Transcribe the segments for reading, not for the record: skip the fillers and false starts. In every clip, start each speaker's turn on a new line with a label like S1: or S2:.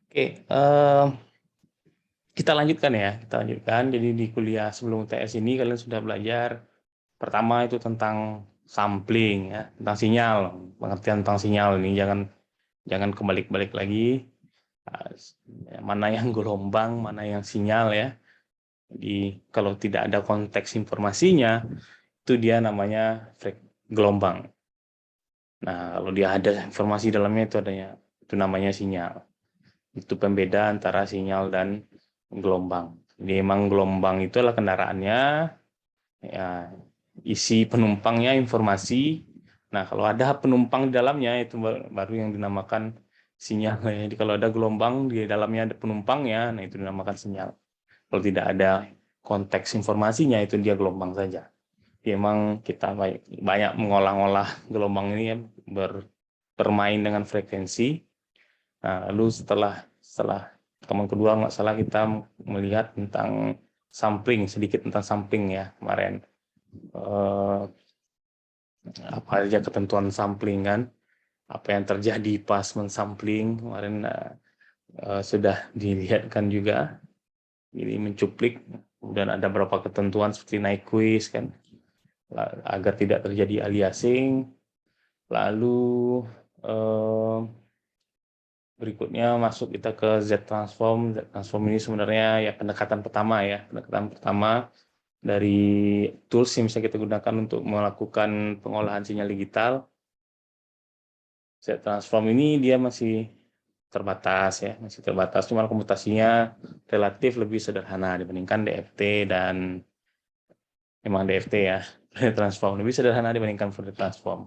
S1: Oke, kita lanjutkan ya, kita lanjutkan. Jadi di kuliah sebelum UTS ini kalian sudah belajar pertama itu tentang sampling ya, tentang sinyal, pengertian tentang sinyal ini jangan jangan kebalik-balik lagi. Mana yang gelombang, mana yang sinyal ya. Jadi kalau tidak ada konteks informasinya, itu dia namanya gelombang. Nah, kalau dia ada informasi dalamnya itu namanya sinyal. Itu pembeda antara sinyal dan gelombang. Jadi emang gelombang itu adalah kendaraannya, ya, isi penumpangnya, informasi. Nah, kalau ada penumpang di dalamnya itu baru yang dinamakan sinyal. Jadi kalau ada gelombang di dalamnya ada penumpangnya, nah itu dinamakan sinyal. Kalau tidak ada konteks informasinya itu dia gelombang saja. Jadi emang kita banyak mengolah-olah gelombang ini ya, bermain dengan frekuensi. Nah, lalu setelah pertemuan kedua nggak salah kita melihat tentang sampling, sedikit tentang sampling ya kemarin. Apa aja ketentuan sampling kan, apa yang terjadi pas mensampling kemarin sudah dilihatkan juga. Jadi mencuplik dan ada beberapa ketentuan seperti Nyquist kan, agar tidak terjadi aliasing. Lalu berikutnya masuk kita ke Z transform. Z transform ini sebenarnya ya pendekatan pertama ya, pendekatan pertama dari tools yang bisa kita gunakan untuk melakukan pengolahan sinyal digital. Z transform ini dia masih terbatas ya, masih terbatas. Cuma komputasinya relatif lebih sederhana dibandingkan DFT dan memang DFT ya, transform lebih sederhana dibandingkan Fourier transform.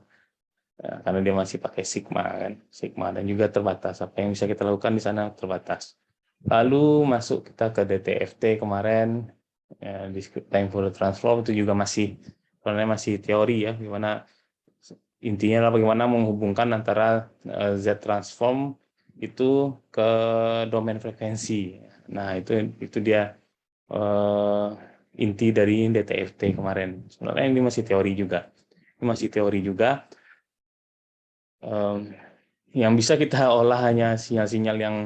S1: Ya, karena dia masih pakai sigma kan, sigma dan juga terbatas. Apa yang bisa kita lakukan di sana terbatas. Lalu masuk kita ke DTFT kemarin, ya, discrete time Fourier transform itu juga masih teori ya, gimana intinya adalah bagaimana menghubungkan antara Z transform itu ke domain frekuensi. Nah itu dia inti dari DTFT kemarin. Sebenarnya ini masih teori juga. Ini masih teori juga. Yang bisa kita olah hanya sinyal-sinyal yang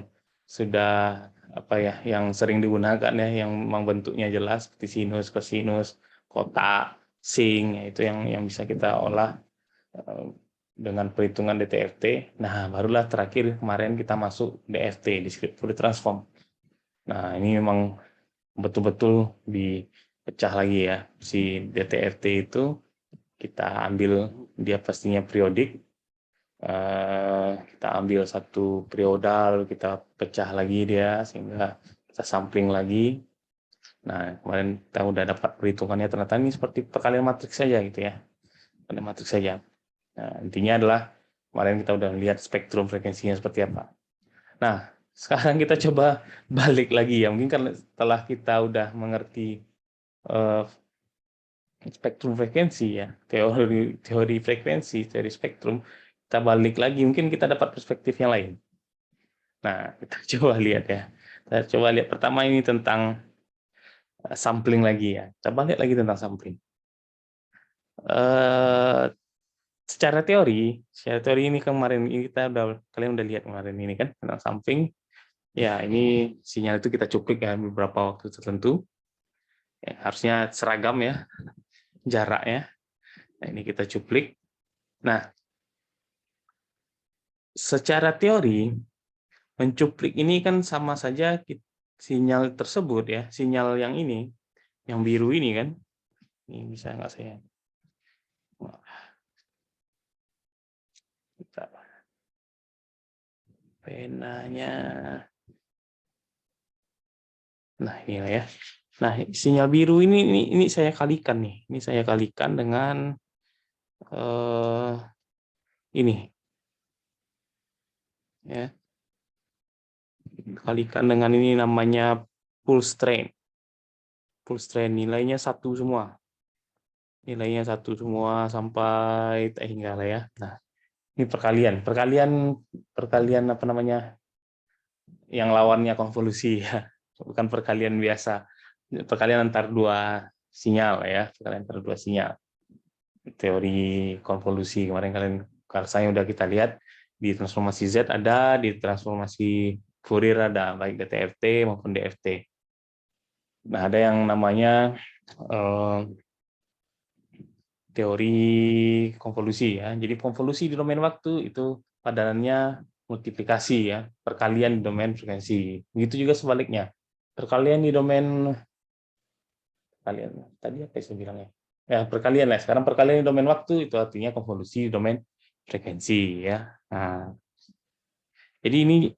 S1: sudah apa ya, yang sering digunakan ya, yang memang bentuknya jelas seperti sinus, kosinus, kotak, sing, ya, itu yang bisa kita olah dengan perhitungan DTFT. Nah, barulah terakhir kemarin kita masuk DFT, discrete Fourier transform. Nah, ini memang betul-betul dipecah lagi ya. Si DTFT itu kita ambil dia pastinya periodik. Kita ambil satu periodal, kita pecah lagi dia sehingga kita sampling lagi. Nah, kemarin kita udah dapat perhitungannya, ternyata ini seperti perkalian matriks saja gitu ya. Perkalian matriks saja. Nah, intinya adalah kemarin kita udah lihat spektrum frekuensinya seperti apa. Nah, sekarang kita coba balik lagi ya. Mungkin karena setelah kita udah mengerti spektrum frekuensi ya, teori frekuensi, teori spektrum, kita balik lagi, mungkin kita dapat perspektif yang lain. Nah, kita coba lihat ya. Kita coba lihat pertama ini tentang sampling lagi ya. Kita balik lagi tentang sampling. Secara teori ini kemarin ini kalian udah lihat kemarin ini kan tentang sampling. Ya, ini sinyal itu kita cuplik ya beberapa waktu tertentu. Ya, harusnya seragam ya jaraknya. Nah, ini kita cuplik. Nah, secara teori mencuplik ini kan sama saja sinyal tersebut ya, sinyal yang ini, yang biru ini kan. Ini bisa nggak saya? Bentar. Penanya. Nah, inilah ya. Nah, sinyal biru ini saya kalikan nih. Ini saya kalikan dengan ini. Ya. Kalikan dengan ini namanya pulse train. Pulse train nilainya satu semua. Nilainya satu semua sampai hingga lah ya. Nah, ini perkalian apa namanya? Yang lawannya konvolusi ya. Bukan perkalian biasa. Perkalian antar dua sinyal ya, perkalian antar dua sinyal. Teori konvolusi kemarin kalian saya udah kita lihat di transformasi Z ada, di transformasi Fourier ada, baik DTFT maupun DFT. Nah, ada yang namanya teori konvolusi ya. Jadi konvolusi di domain waktu itu padanannya multiplikasi ya, perkalian di domain frekuensi. Begitu juga sebaliknya. Perkalian di domain kalian tadi apa saya bilangnya? Ya, perkalian lah. Sekarang perkalian di domain waktu itu artinya konvolusi di domain frekuensi ya. Nah, jadi ini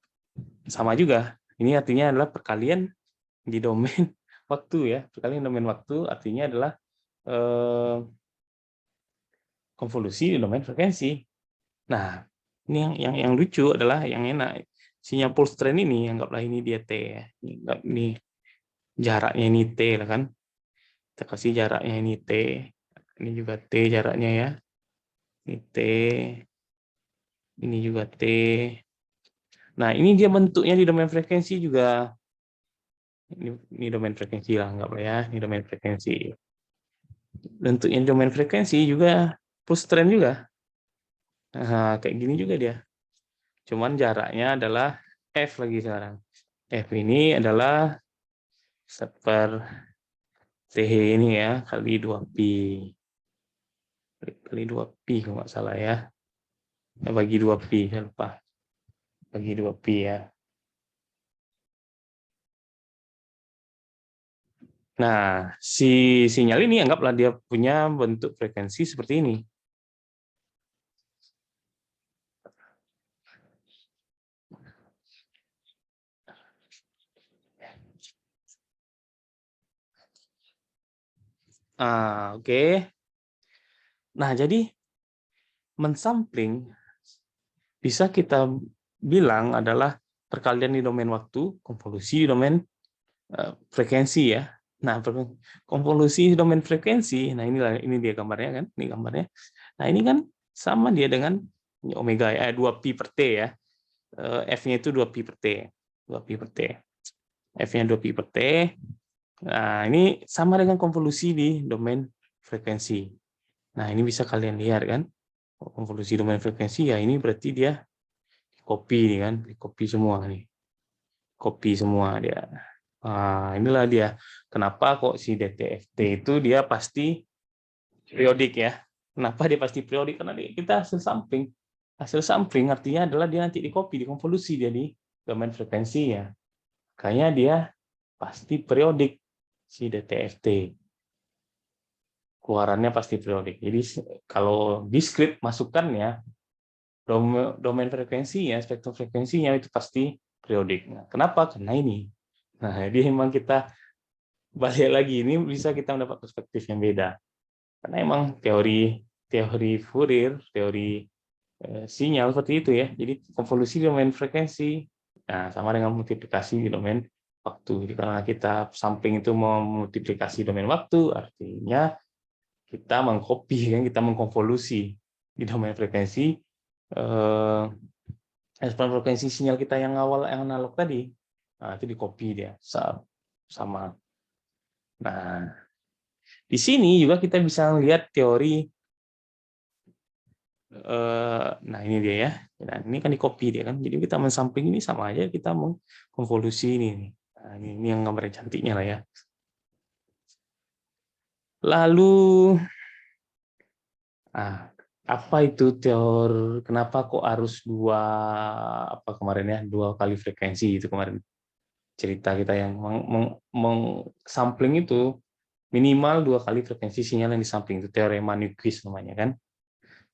S1: sama juga. Ini artinya adalah perkalian di domain waktu ya. Perkalian di domain waktu artinya adalah konvolusi di domain frekuensi. Nah, ini yang lucu adalah yang enak. Sinyal pulse trend ini, anggaplah ini dia T ya. Ini jaraknya ini T lah kan. Kita kasih jaraknya ini T. Ini juga T jaraknya ya. Ini T. Ini juga T. Nah, ini dia bentuknya di domain frekuensi juga. Ini domain frekuensi lah, anggaplah ya. Ini domain frekuensi. Bentuknya domain frekuensi juga pulse trend juga. Nah, kayak gini juga dia. Cuman jaraknya adalah F lagi sekarang. F ini adalah per TH ini ya, kali 2pi. Kali 2pi kalau nggak salah ya. Bagi 2pi, saya lupa. Bagi 2pi ya. Nah, si sinyal ini anggaplah dia punya bentuk frekuensi seperti ini. Oke. Nah, jadi mensampling bisa kita bilang adalah perkalian di domain waktu, konvolusi di domain frekuensi ya. Nah, konvolusi di domain frekuensi, nah ini dia gambarnya kan, ini gambarnya. Nah, ini kan sama dia dengan omega 2pi per T ya. F-nya itu 2pi per T. 2pi per T. F-nya 2pi per T. Nah, ini sama dengan konvolusi di domain frekuensi. Nah, ini bisa kalian lihat kan. Konvolusi domain frekuensi ya ini berarti dia copy nih kan, copy semua nih. Copy semua dia. Nah, inilah dia. Kenapa kok si DTFT itu dia pasti periodik ya. Kenapa dia pasti periodik? Karena kita hasil sampling. Hasil sampling artinya adalah dia nanti di copy, dikonvolusi dia di domain frekuensi ya. Makanya dia pasti periodik si DTFT. Keluarannya pasti periodik. Jadi kalau di script masukkannya domain frekuensinya, spektrum frekuensinya itu pasti periodik. Nah, kenapa? Karena ini. Nah, jadi memang kita balik lagi ini bisa kita mendapat perspektif yang beda. Karena emang teori Fourier, teori sinyal seperti itu ya. Jadi konvolusi di domain frekuensi, nah sama dengan multiplikasi di domain waktu. Jadi karena kita sampling itu memultiplikasi domain waktu, artinya kita mengcopy kan, kita mengkonvolusi di domain frekuensi respon frekuensi sinyal kita yang awal yang analog tadi. Nah, itu di copy dia sama. Nah, di sini juga kita bisa lihat teori. Nah, ini dia ya. Nah, ini kan di copy dia kan. Jadi kita mensampling ini sama aja kita mengkonvolusi ini. Nah, ini yang gambar cantiknya lah ya. Lalu, apa itu teori? Kenapa kok harus apa kemarin ya? 2 kali frekuensi itu kemarin cerita kita yang sampling itu minimal 2 kali frekuensi sinyal yang disampling, itu teorema Nyquist namanya kan.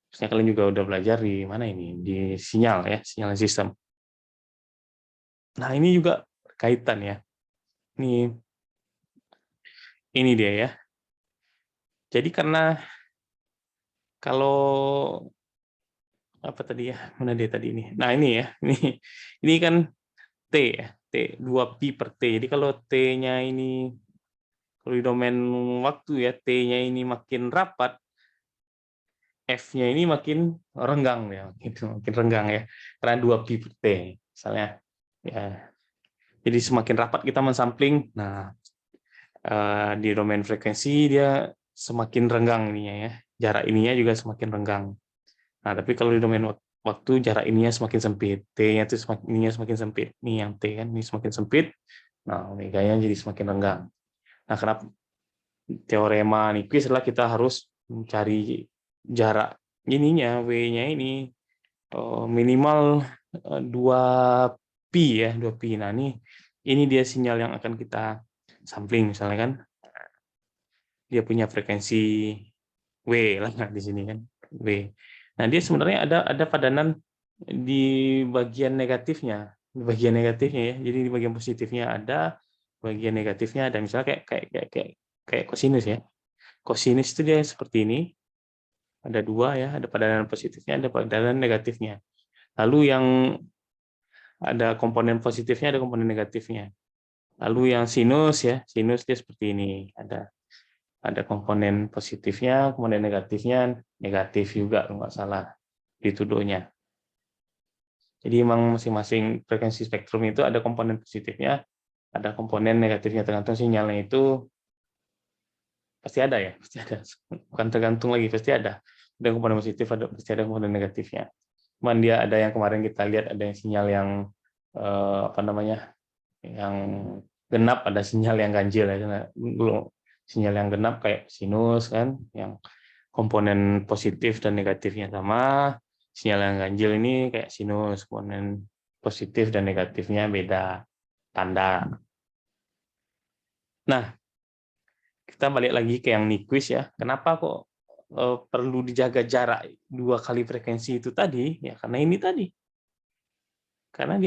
S1: Terusnya kalian juga udah belajar di mana ini, di sinyal ya, sinyal sistem. Nah, ini juga kaitan ya. Ini dia ya. Jadi karena kalau apa tadi ya, mana dia tadi ini. Nah, ini ya, ini kan T ya, T 2pi per T. Jadi kalau T-nya ini kalau di domain waktu ya, T-nya ini makin rapat, F-nya ini makin renggang ya, makin renggang ya. Karena 2pi per T misalnya. Ya. Jadi semakin rapat kita mensampling, nah di domain frekuensi dia semakin renggang ininya ya. Jarak ininya juga semakin renggang. Nah, tapi kalau di domain waktu jarak ininya semakin sempit, T-nya itu ininya semakin sempit. Nih yang T kan, ini semakin sempit, nah omeganya jadi semakin renggang. Nah, kenapa teorema Nyquist adalah kita harus mencari jarak ininya, W-nya ini minimal 2pi ya, 2pi. Nah, ini dia sinyal yang akan kita sampling misalnya kan. Dia punya frekuensi W lah di sini kan, W. Nah, dia sebenarnya ada padanan di bagian negatifnya, ya. Jadi di bagian positifnya ada, bagian negatifnya ada. Misalnya kayak kosinus ya. Kosinus itu dia seperti ini. Ada dua ya, ada padanan positifnya, ada padanan negatifnya. Lalu yang ada komponen positifnya, ada komponen negatifnya. Lalu yang sinus ya, sinus dia seperti ini. Ada komponen positifnya, komponen negatifnya, negatif juga kalau nggak salah dituduhnya. Jadi memang masing-masing frekuensi spektrum itu ada komponen positifnya, ada komponen negatifnya, tergantung sinyalnya itu pasti ada ya, pasti ada. Bukan tergantung lagi, pasti ada. Ada komponen positif, pasti ada komponen negatifnya. Cuman dia ada yang kemarin kita lihat, ada yang sinyal yang apa namanya, yang genap, ada sinyal yang ganjil ya. Sinyal yang genap kayak sinus kan, yang komponen positif dan negatifnya sama. Sinyal yang ganjil ini kayak sinus, komponen positif dan negatifnya beda tanda. Nah, kita balik lagi ke yang Nyquist ya. Kenapa kok perlu dijaga jarak 2 kali frekuensi itu tadi? Ya karena ini tadi. Karena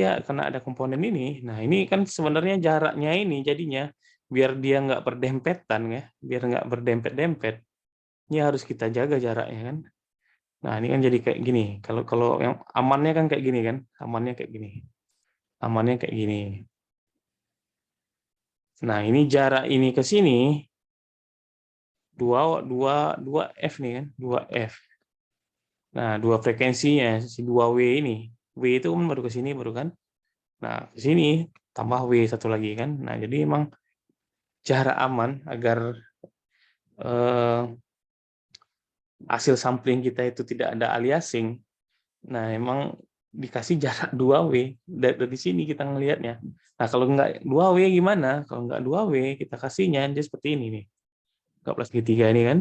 S1: ada komponen ini. Nah, ini kan sebenarnya jaraknya ini jadinya biar dia nggak berdempetan ya, biar nggak berdempet-dempet. Ini harus kita jaga jaraknya kan. Nah, ini kan jadi kayak gini. Kalau kalau yang amannya kan kayak gini kan, amannya kayak gini. Amannya kayak gini. Nah, ini jarak ini ke sini 2 F nih kan, 2 F. Nah, 2 frekuensinya si 2W ini. W itu kan baru ke sini baru kan. Nah, ke sini tambah W satu lagi kan. Nah, jadi emang jarak aman agar hasil sampling kita itu tidak ada aliasing. Nah, emang dikasih jarak 2W dari sini kita ngelihatnya. Nah, kalau nggak 2W gimana? Kalau nggak 2W kita kasihnya dia seperti ini nih. 12/3 ini kan.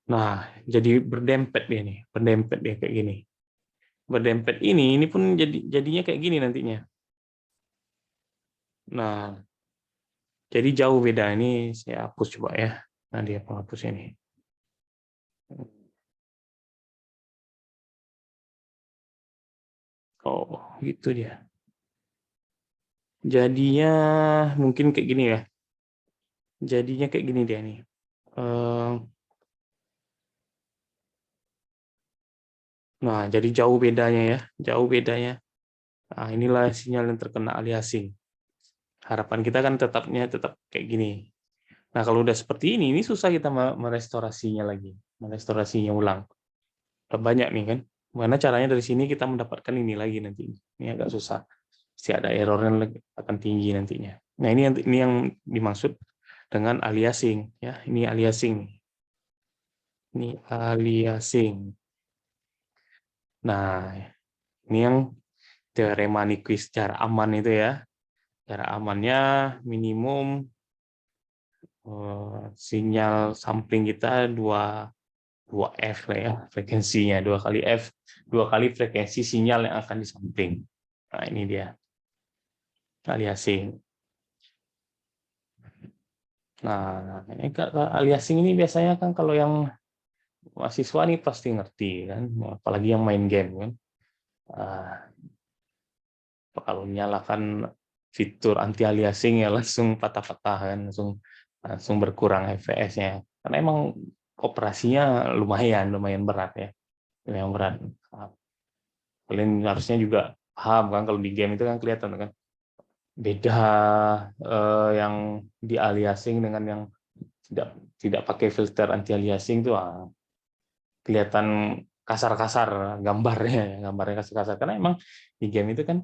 S1: Nah, jadi berdempet dia nih, berdempet dia kayak gini. Berdempet ini pun jadinya kayak gini nantinya. Nah, jadi jauh beda. Ini saya hapus coba ya. Nah, dia penghapus ini. Oh, gitu dia. Jadinya mungkin kayak gini ya. Jadinya kayak gini dia nih. Nah, jadi jauh bedanya ya. Jauh bedanya. Nah, inilah sinyal yang terkena aliasing. Harapan kita kan tetap kayak gini. Nah, kalau udah seperti ini susah kita merestorasinya lagi. Merestorasinya ulang. Udah banyak nih kan. Mana caranya dari sini kita mendapatkan ini lagi nanti. Ini agak susah. Pasti ada errornya akan tinggi nantinya. Nah, ini yang dimaksud dengan aliasing ya. Ini aliasing. Ini aliasing. Nah, ini yang teorema Nyquist secara aman itu ya. Cara amannya minimum sinyal sampling kita 2F lah ya, frekuensinya 2 kali F, 2 kali frekuensi sinyal yang akan disampling. Nah, ini dia aliasing. Nah, ini aliasing ini biasanya kan kalau yang mahasiswa nih pasti ngerti kan, apalagi yang main game kan. Kalau nyalakan fitur anti aliasing ya langsung patah-patah kan, langsung berkurang FPS-nya. Karena emang operasinya lumayan berat ya, lumayan berat. Kalian harusnya juga paham kan kalau di game itu kan kelihatan kan beda yang di aliasing dengan yang tidak pakai filter anti aliasing tuh kelihatan kasar-kasar gambarnya kasar-kasar karena emang di game itu kan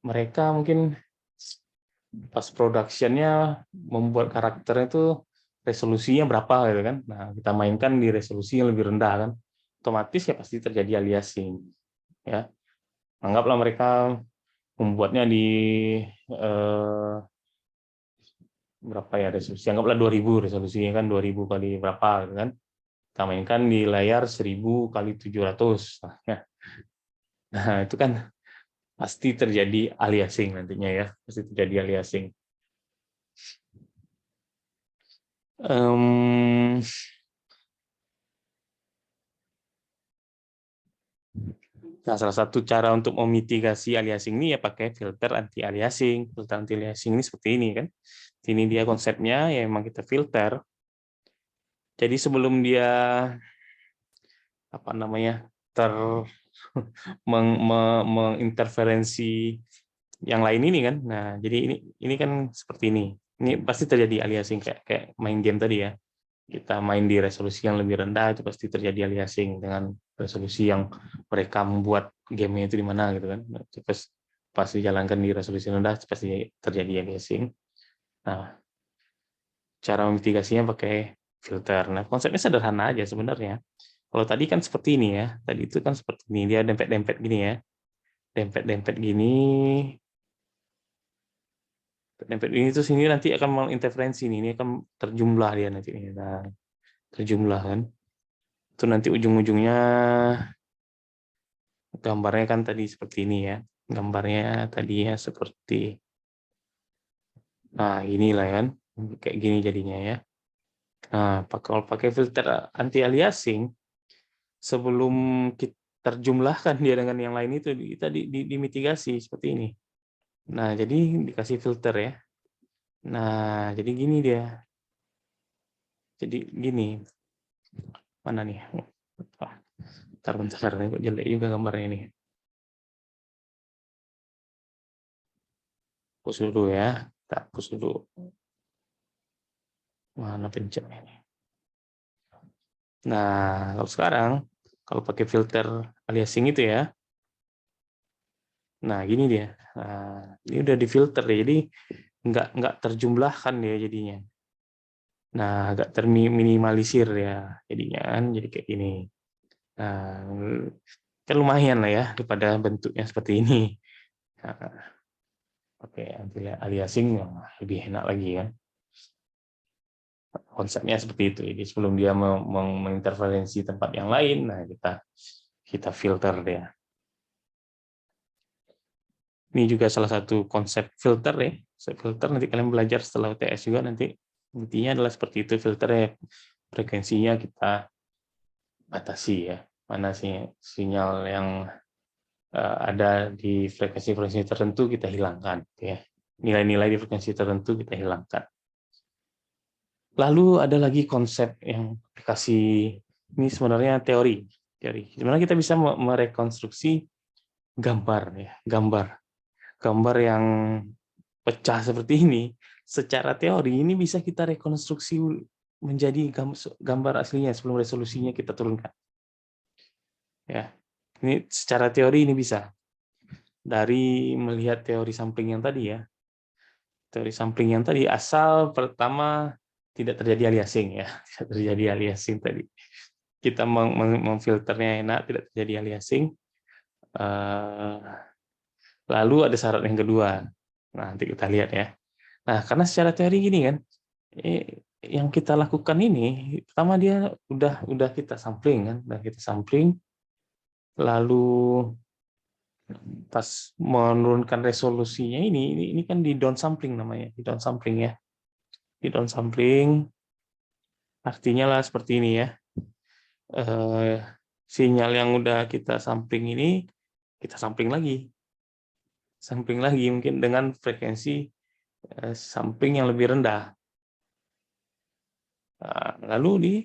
S1: mereka mungkin pas production-nya membuat karakternya itu resolusinya berapa gitu kan. Nah, kita mainkan di resolusi yang lebih rendah kan. otomatis ya pasti terjadi aliasing. Ya, anggaplah mereka membuatnya di berapa ya resolusi? Anggaplah 2000 resolusinya kan 2000 kali berapa gitu kan? Kita mainkan di layar 1000 kali 700. Nah, itu kan pasti terjadi aliasing nantinya ya, pasti terjadi aliasing. Nah, salah satu cara untuk memitigasi aliasing ini ya pakai filter anti aliasing. Filter anti aliasing ini seperti ini kan. Ini dia konsepnya ya memang kita filter. Jadi sebelum dia apa namanya menginterferensi yang lain ini kan. Nah, jadi ini kan seperti ini. Ini pasti terjadi aliasing kayak main game tadi ya. Kita main di resolusi yang lebih rendah itu pasti terjadi aliasing dengan resolusi yang mereka membuat gamenya itu di mana gitu kan. Terus pas dijalankan di resolusi rendah pasti terjadi aliasing. Nah, cara memitigasinya pakai filter. Nah, konsepnya sederhana aja sebenarnya. Kalau tadi kan seperti ini ya. Tadi itu kan seperti ini, dia dempet-dempet gini ya. Dempet-dempet gini. Dempet ini terus ini nanti akan menginterferensi nih. Ini akan terjumlah dia nanti. Nah, terjumlah kan. Itu nanti ujung-ujungnya gambarnya kan tadi seperti ini ya. Gambarnya tadinya seperti nah inilah kan. Kayak gini jadinya ya. Nah, kalau pakai filter anti aliasing sebelum kita terjumlahkan dia dengan yang lain itu kita dimitigasi seperti ini. Nah, jadi dikasih filter ya. Nah, jadi gini dia. Jadi gini. Mana nih? Bentar, kok jelek juga gambarnya ini. Hapus dulu ya. Kita hapus dulu. Mana pencetnya ini? Nah, kalau sekarang, kalau pakai filter aliasing itu ya, nah gini dia. Nah, ini udah difilter ya, jadi nggak terjumlahkan dia jadinya. Nah, agak terminimalisir ya jadinya kan, jadi kayak gini. Nah, kan lumayan lah ya daripada bentuknya seperti ini. Nah, oke, aliasing lebih enak lagi ya. Konsepnya seperti itu. Jadi sebelum dia menginterferensi tempat yang lain, nah kita filter dia. Ini juga salah satu konsep filter ya. Filter nanti kalian belajar setelah UTS juga nanti. Intinya adalah seperti itu filternya. Frekuensinya kita batasi ya. Mana sih sinyal yang ada di frekuensi-frekuensi tertentu kita hilangkan ya. Nilai-nilai di frekuensi tertentu kita hilangkan. Lalu ada lagi konsep yang aplikasi ini sebenarnya teori. Sebenarnya kita bisa merekonstruksi gambar ya, gambar yang pecah seperti ini. Secara teori ini bisa kita rekonstruksi menjadi gambar aslinya sebelum resolusinya kita turunkan. Ya, ini secara teori ini bisa dari melihat teori sampling yang tadi ya. Teori sampling yang tadi asal pertama tidak terjadi aliasing ya, tidak terjadi aliasing tadi. Kita memfilternya enak, tidak terjadi aliasing. Lalu ada syarat yang kedua. Nah, nanti kita lihat ya. Nah, karena secara teori gini kan, yang kita lakukan ini pertama dia udah kita sampling kan, udah kita sampling, lalu pas menurunkan resolusinya ini kan di downsampling namanya, di downsampling ya. Di downsampling artinya lah seperti ini ya. Sinyal yang udah kita sampling ini kita sampling lagi mungkin dengan frekuensi sampling yang lebih rendah. Lalu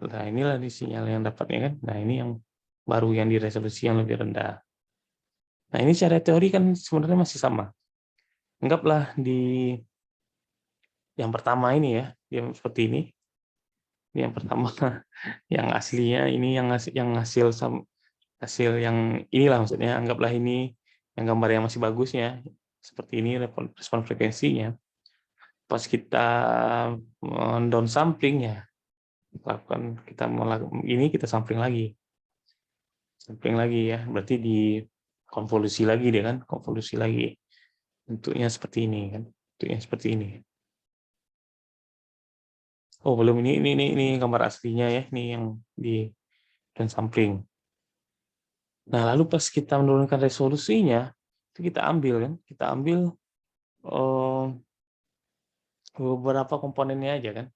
S1: nah inilah di sinyal yang dapatnya kan. Nah ini yang baru yang di resolusi yang lebih rendah. Nah ini secara teori kan sebenarnya masih sama. Anggaplah di yang pertama ini ya, yang seperti ini. Ini yang pertama, yang aslinya ini yang hasil yang inilah maksudnya. Anggaplah ini yang gambar yang masih bagus ya. Seperti ini respon frekuensinya. Pas kita down sampling ya, kita melakukan ini kita sampling lagi. sampling lagi ya, berarti di konvolusi lagi dia kan, konvolusi lagi. Bentuknya seperti ini kan, bentuknya seperti ini. Oh belum, ini gambar aslinya ya, ini yang di downsampling. Nah lalu pas kita menurunkan resolusinya, itu kita ambil kan, kita ambil beberapa komponennya aja kan.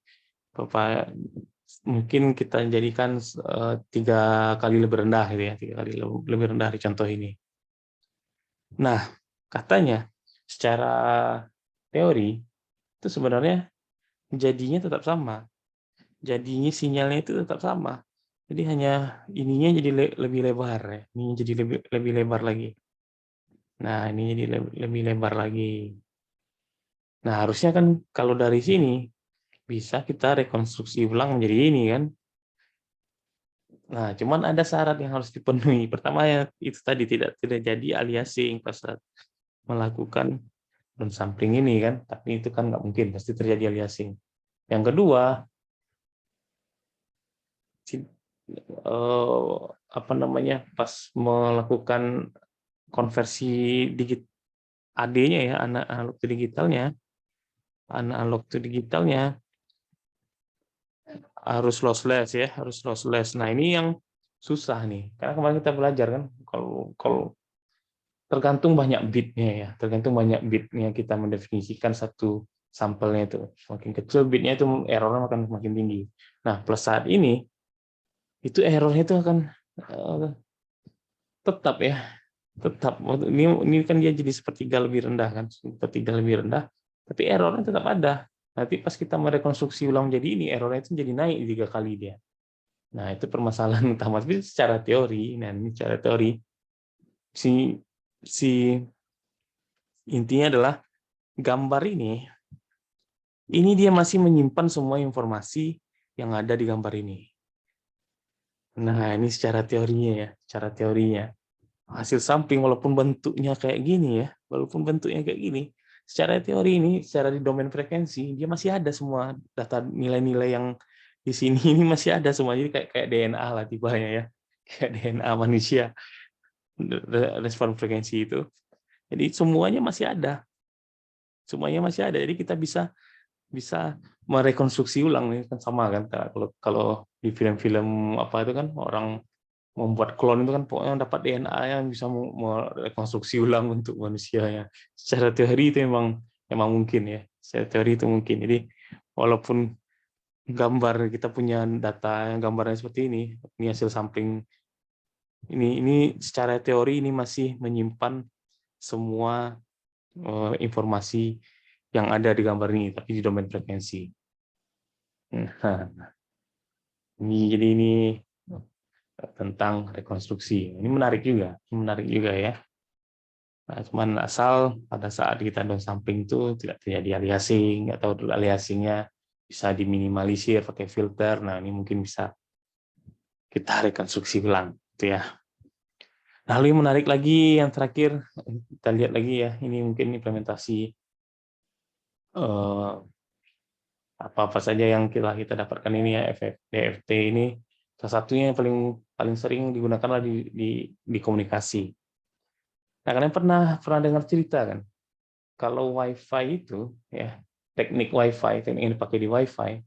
S1: Mungkin kita jadikan 3 kali lebih rendah gitu ya, 3 kali lebih rendah di contoh ini. Nah, katanya secara teori itu sebenarnya jadinya tetap sama. Jadinya sinyalnya itu tetap sama. Jadi hanya ininya jadi lebih lebar ya. Ini jadi lebih lebar lagi. Nah, ini jadi lebih lebar lagi. Nah, harusnya kan kalau dari sini bisa kita rekonstruksi ulang menjadi ini kan. Nah, cuman ada syarat yang harus dipenuhi. Pertama ya itu tadi tidak jadi aliasing pas saat melakukan downsampling ini kan. Tapi itu kan nggak mungkin, pasti terjadi aliasing. Yang kedua, apa namanya, pas melakukan konversi digit AD-nya ya, analog to digitalnya harus lossless ya, harus lossless. Nah, ini yang susah nih. Karena kemarin kita belajar kan, kalau tergantung banyak bitnya ya, tergantung banyak bitnya kita mendefinisikan satu sampelnya itu. Semakin kecil bitnya itu errornya akan makin tinggi. Nah, plus saat ini itu errornya itu akan tetap ya, tetap. Ini kan dia jadi sepertiga lebih rendah kan, sepertiga lebih rendah, tapi errornya tetap ada. Nanti pas kita merekonstruksi ulang jadi ini, errornya itu jadi naik 3 kali dia. Nah, itu permasalahan utama. Tapi secara teori, nah ini secara teori, si intinya adalah gambar ini dia masih menyimpan semua informasi yang ada di gambar ini. Nah, ini secara teorinya ya, secara teorinya. Hasil sampling walaupun bentuknya kayak gini ya, walaupun bentuknya kayak gini, secara teori ini, secara di domain frekuensi, dia masih ada semua data nilai-nilai yang di sini ini masih ada semua. Jadi kayak DNA lah tibanya ya, kayak DNA manusia, respon frekuensi itu. Jadi semuanya masih ada, semuanya masih ada. Jadi kita bisa bisa merekonstruksi ulang nih kan, sama kan kalau di film-film apa itu kan orang membuat klon itu kan pokoknya dapat DNA yang bisa merekonstruksi ulang untuk manusianya. Secara teori itu memang mungkin ya. Secara teori itu mungkin. Jadi walaupun gambar kita punya data yang gambarnya seperti ini hasil sampling ini secara teori ini masih menyimpan semua informasi yang ada di gambar ini, tapi di domain frekuensi. Nah, ini tentang rekonstruksi. Ini menarik juga ya. Nah, cuman asal pada saat kita downsampling itu tidak terjadi aliasing, atau aliasingnya bisa diminimalisir pakai filter. Nah, ini mungkin bisa kita rekonstruksi ulang, gitu ya. Lalu yang menarik lagi yang terakhir, kita lihat lagi ya, ini mungkin implementasi apa saja yang kita dapatkan ini ya, DFT ini salah satunya yang paling sering digunakan di komunikasi. Nah, kalian pernah dengar cerita kan, kalau WiFi itu ya, teknik yang dipakai di WiFi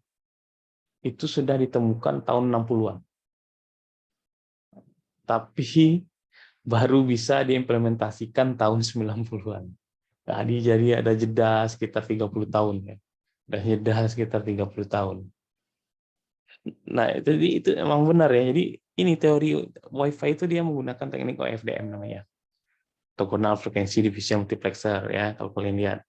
S1: itu sudah ditemukan tahun 60-an. Tapi baru bisa diimplementasikan tahun 90-an. Jadi ada jeda sekitar 30 tahun ya. Ada jeda sekitar 30 tahun. Nah, itu emang benar ya. Jadi ini teori WiFi itu dia menggunakan teknik OFDM namanya. Octagonal Frequency Division Multiplexer ya, kalau kalian lihat.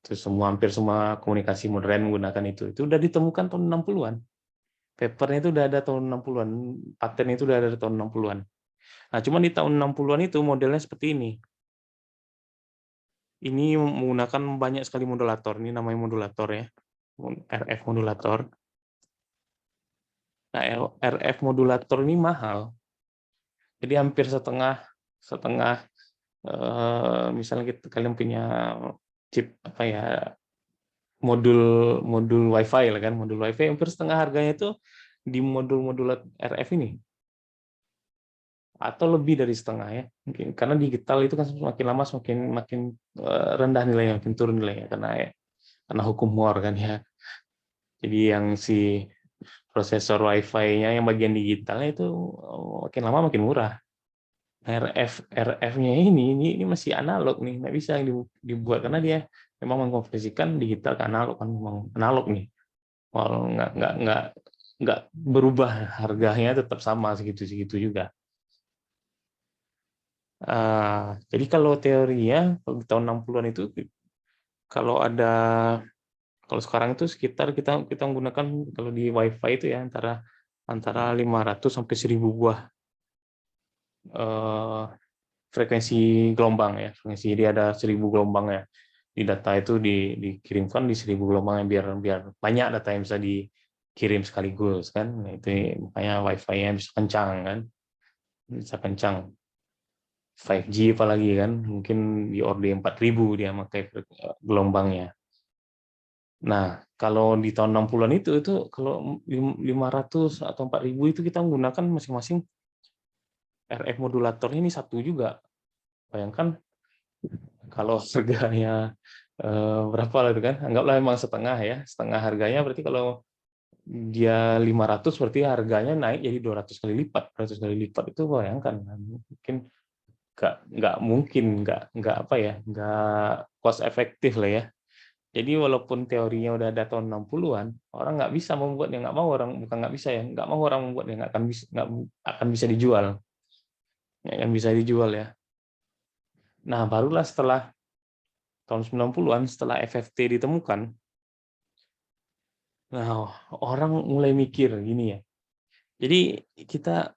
S1: Terus hampir semua komunikasi modern menggunakan itu. Itu udah ditemukan tahun 60-an. Papernya itu udah ada tahun 60-an, patennya itu udah ada tahun 60-an. Nah, cuman di tahun 60-an itu modelnya seperti ini. Ini menggunakan banyak sekali modulator. Ini namanya modulator ya. RF modulator. Nah, RF modulator ini mahal. Jadi hampir setengah misalnya kalian punya chip apa ya, modul WiFi lah kan, modul WiFi hampir setengah harganya itu di modul RF ini. atau lebih dari setengah ya. Mungkin karena digital itu kan semakin lama semakin makin rendah nilainya, makin turun nilainya karena hukum Moore kan ya. Jadi yang si prosesor Wi-Fi-nya yang bagian digitalnya itu makin lama makin murah. RF-nya ini masih analog nih, nggak bisa dibuat karena dia memang mengkonversikan digital ke analog kan, memang analog nih. Walau nggak berubah, harganya tetap sama segitu-segitu juga. Jadi kalau teorinya kalau di tahun 60-an itu kalau kalau sekarang itu sekitar kita menggunakan kalau di WiFi itu ya antara 500 sampai 1000 buah frekuensi gelombang ya. Frekuensi dia ada 1000 gelombang ya. Di data itu dikirimkan di 1000 gelombang biar banyak data yang bisa dikirim sekaligus kan. Nah, itu makanya WiFi-nya bisa kencang kan. Bisa kencang. 5G apalagi kan, mungkin di orde 4000 dia pakai gelombangnya. Nah, kalau di tahun 60-an itu kalau 500 atau 4000 itu kita menggunakan masing-masing RF modulator ini satu juga. Bayangkan kalau harganya berapa lah itu kan? Anggaplah memang setengah ya, setengah harganya berarti kalau dia 500 berarti harganya naik jadi 200 kali lipat. 200 kali lipat itu bayangkan mungkin nggak mungkin nggak apa ya, nggak cost efektif lah ya. Jadi walaupun teorinya udah ada tahun 60-an, orang nggak bisa membuatnya, nggak mau orang, bukan nggak bisa ya, nggak mau orang membuatnya, nggak akan bisa dijual, nggak akan bisa dijual ya. Nah barulah setelah tahun 90-an, setelah FFT ditemukan, nah orang mulai mikir gini ya. Jadi kita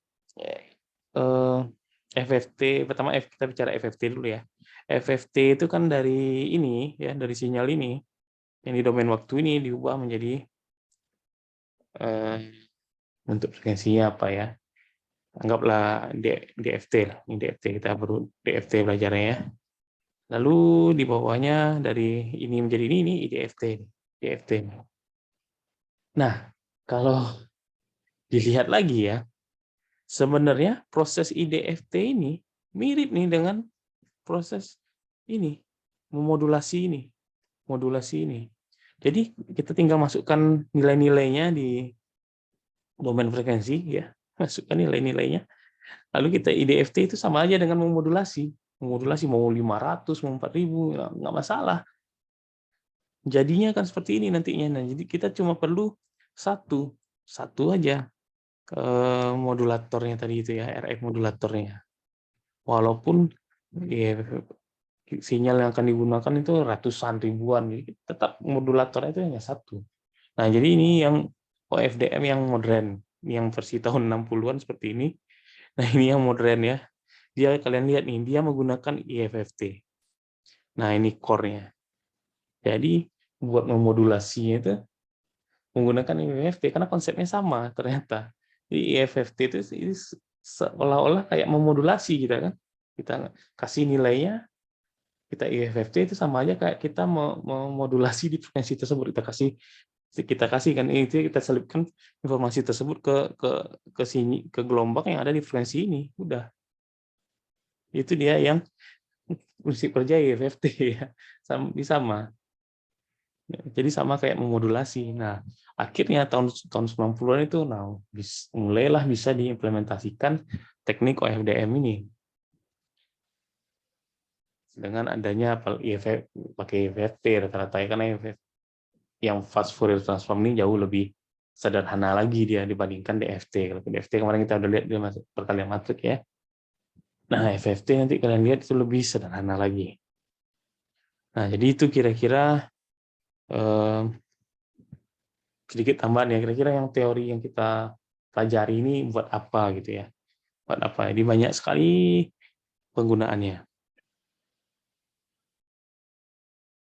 S1: FFT pertama kita bicara FFT dulu ya. FFT itu kan dari ini ya, dari sinyal ini yang di domain waktu ini diubah menjadi untuk frekuensinya apa ya? Anggaplah DFT lah. Ini DFT kita baru DFT belajarnya ya. Lalu di bawahnya dari ini menjadi ini IDFT. DFT. Nah, kalau dilihat lagi ya, sebenarnya proses IDFT ini mirip nih dengan proses ini, modulasi ini. Jadi kita tinggal masukkan nilai-nilainya di domain frekuensi ya, masukkan nilai-nilainya. Lalu kita IDFT itu sama aja dengan memodulasi mau 500, mau 4000, nggak masalah. Jadinya kan seperti ini nantinya. Nah, jadi kita cuma perlu satu aja modulatornya tadi itu ya, RF modulatornya. Walaupun ya, sinyal yang akan digunakan itu ratusan ribuan, jadi tetap modulatornya itu hanya satu. Nah, jadi ini yang OFDM yang modern, yang versi tahun 60-an seperti ini. Nah, ini yang modern ya. Kalian lihat nih, dia menggunakan IFFT. Nah, ini core-nya. Jadi, buat memodulasinya itu menggunakan IFFT karena konsepnya sama ternyata. Jadi IFFT itu seolah-olah kayak memodulasi kita kan. Kita kasih nilainya, kita IFFT itu sama aja kayak kita memodulasi di frekuensi tersebut. Kita kasih kan itu kita selipkan informasi tersebut ke gelombang yang ada di frekuensi ini. Udah. Itu dia yang prinsip kerja IFFT ya. Sama. Jadi sama kayak memodulasi. Nah, akhirnya tahun 90-an itu mulailah bisa diimplementasikan teknik OFDM ini. Dengan adanya pakai IFFT rata-rata karena yang fast Fourier transform ini jauh lebih sederhana lagi dia dibandingkan DFT. Kalau DFT kemarin kita udah lihat dia masuk perkalian matrik ya. Nah, FFT nanti kalian lihat itu lebih sederhana lagi. Nah, jadi itu kira-kira sedikit tambahan ya, kira-kira yang teori yang kita pelajari ini buat apa gitu ya. Buat apa? Jadi banyak sekali penggunaannya.